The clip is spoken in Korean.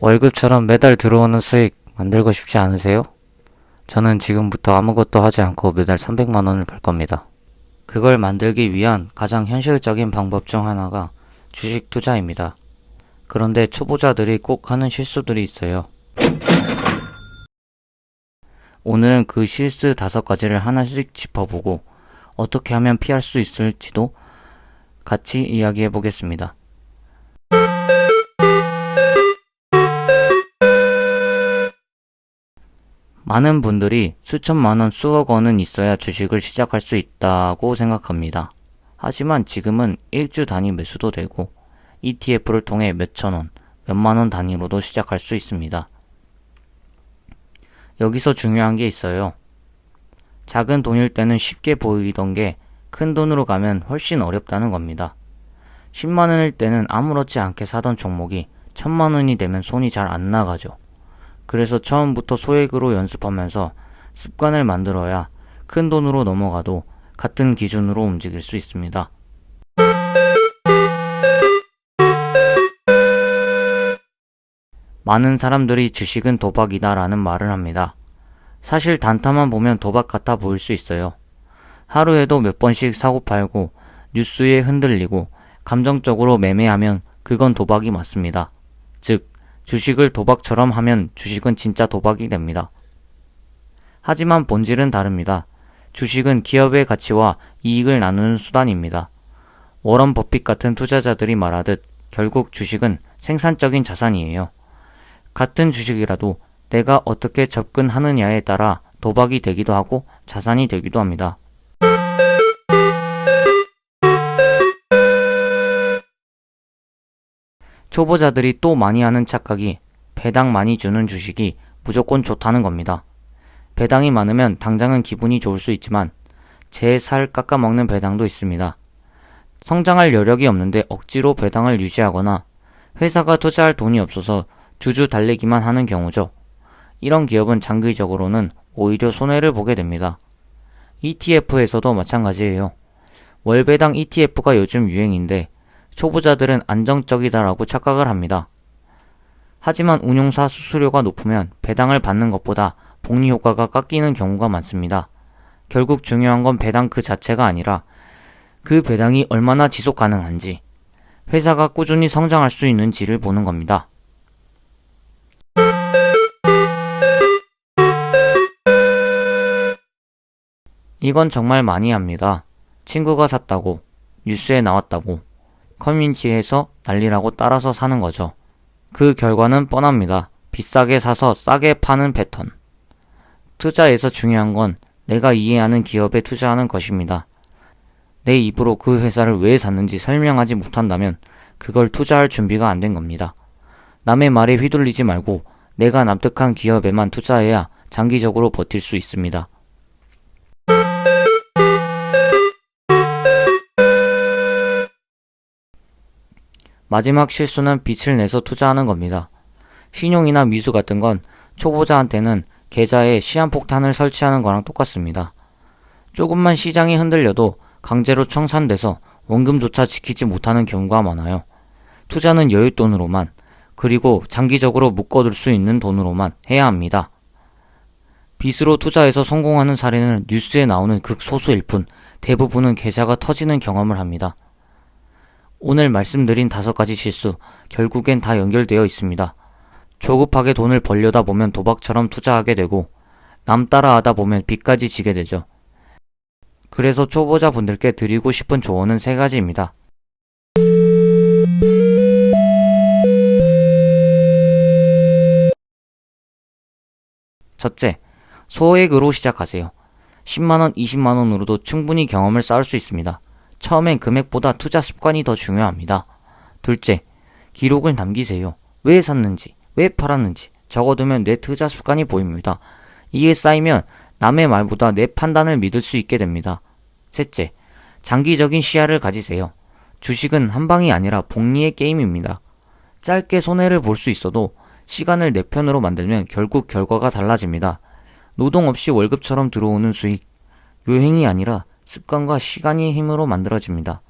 월급처럼 매달 들어오는 수익 만들고 싶지 않으세요? 저는 지금부터 아무것도 하지 않고 매달 300만 원을 벌 겁니다. 그걸 만들기 위한 가장 현실적인 방법 중 하나가 주식 투자입니다. 그런데 초보자들이 꼭 하는 실수들이 있어요. 오늘은 그 실수 5가지를 하나씩 짚어보고 어떻게 하면 피할 수 있을지도 같이 이야기해 보겠습니다. 많은 분들이 수천만 원, 수억 원은 있어야 주식을 시작할 수 있다고 생각합니다. 하지만 지금은 일주 단위 매수도 되고 ETF를 통해 몇천 원, 몇만 원 단위로도 시작할 수 있습니다. 여기서 중요한 게 있어요. 작은 돈일 때는 쉽게 보이던 게 큰 돈으로 가면 훨씬 어렵다는 겁니다. 10만 원일 때는 아무렇지 않게 사던 종목이 1000만 원이 되면 손이 잘 안 나가죠. 그래서 처음부터 소액으로 연습하면서 습관을 만들어야 큰 돈으로 넘어가도 같은 기준으로 움직일 수 있습니다. 많은 사람들이 주식은 도박이다 라는 말을 합니다. 사실 단타만 보면 도박 같아 보일 수 있어요. 하루에도 몇 번씩 사고 팔고 뉴스에 흔들리고 감정적으로 매매하면 그건 도박이 맞습니다. 즉, 주식을 도박처럼 하면 주식은 진짜 도박이 됩니다. 하지만 본질은 다릅니다. 주식은 기업의 가치와 이익을 나누는 수단입니다. 워런 버핏 같은 투자자들이 말하듯 결국 주식은 생산적인 자산이에요. 같은 주식이라도 내가 어떻게 접근하느냐에 따라 도박이 되기도 하고 자산이 되기도 합니다. 초보자들이 또 많이 하는 착각이 배당 많이 주는 주식이 무조건 좋다는 겁니다. 배당이 많으면 당장은 기분이 좋을 수 있지만 제 살 깎아먹는 배당도 있습니다. 성장할 여력이 없는데 억지로 배당을 유지하거나 회사가 투자할 돈이 없어서 주주 달래기만 하는 경우죠. 이런 기업은 장기적으로는 오히려 손해를 보게 됩니다. ETF에서도 마찬가지예요. 월배당 ETF가 요즘 유행인데 초보자들은 안정적이다라고 착각을 합니다. 하지만 운용사 수수료가 높으면 배당을 받는 것보다 복리 효과가 깎이는 경우가 많습니다. 결국 중요한 건 배당 그 자체가 아니라 그 배당이 얼마나 지속 가능한지, 회사가 꾸준히 성장할 수 있는지를 보는 겁니다. 이건 정말 많이 합니다. 친구가 샀다고, 뉴스에 나왔다고, 커뮤니티에서 난리라고 따라서 사는 거죠. 그 결과는 뻔합니다. 비싸게 사서 싸게 파는 패턴. 투자에서 중요한 건 내가 이해하는 기업에 투자하는 것입니다. 내 입으로 그 회사를 왜 샀는지 설명하지 못한다면 그걸 투자할 준비가 안 된 겁니다. 남의 말에 휘둘리지 말고 내가 납득한 기업에만 투자해야 장기적으로 버틸 수 있습니다. 마지막 실수는 빚을 내서 투자하는 겁니다. 신용이나 미수 같은 건 초보자한테는 계좌에 시한폭탄을 설치하는 거랑 똑같습니다. 조금만 시장이 흔들려도 강제로 청산돼서 원금조차 지키지 못하는 경우가 많아요. 투자는 여윳돈으로만, 그리고 장기적으로 묶어둘 수 있는 돈으로만 해야 합니다. 빚으로 투자해서 성공하는 사례는 뉴스에 나오는 극소수일 뿐 대부분은 계좌가 터지는 경험을 합니다. 오늘 말씀드린 5가지 실수, 결국엔 다 연결되어 있습니다. 조급하게 돈을 벌려다 보면 도박처럼 투자하게 되고 남 따라하다 보면 빚까지 지게 되죠. 그래서 초보자분들께 드리고 싶은 조언은 3가지입니다. 첫째, 소액으로 시작하세요. 10만원, 20만원으로도 충분히 경험을 쌓을 수 있습니다. 처음엔 금액보다 투자 습관이 더 중요합니다. 둘째, 기록을 남기세요. 왜 샀는지, 왜 팔았는지 적어두면 내 투자 습관이 보입니다. 이게 쌓이면 남의 말보다 내 판단을 믿을 수 있게 됩니다. 셋째, 장기적인 시야를 가지세요. 주식은 한 방이 아니라 복리의 게임입니다. 짧게 손해를 볼 수 있어도 시간을 내 편으로 만들면 결국 결과가 달라집니다. 노동 없이 월급처럼 들어오는 수익, 요행이 아니라 습관과 시간의 힘으로 만들어집니다.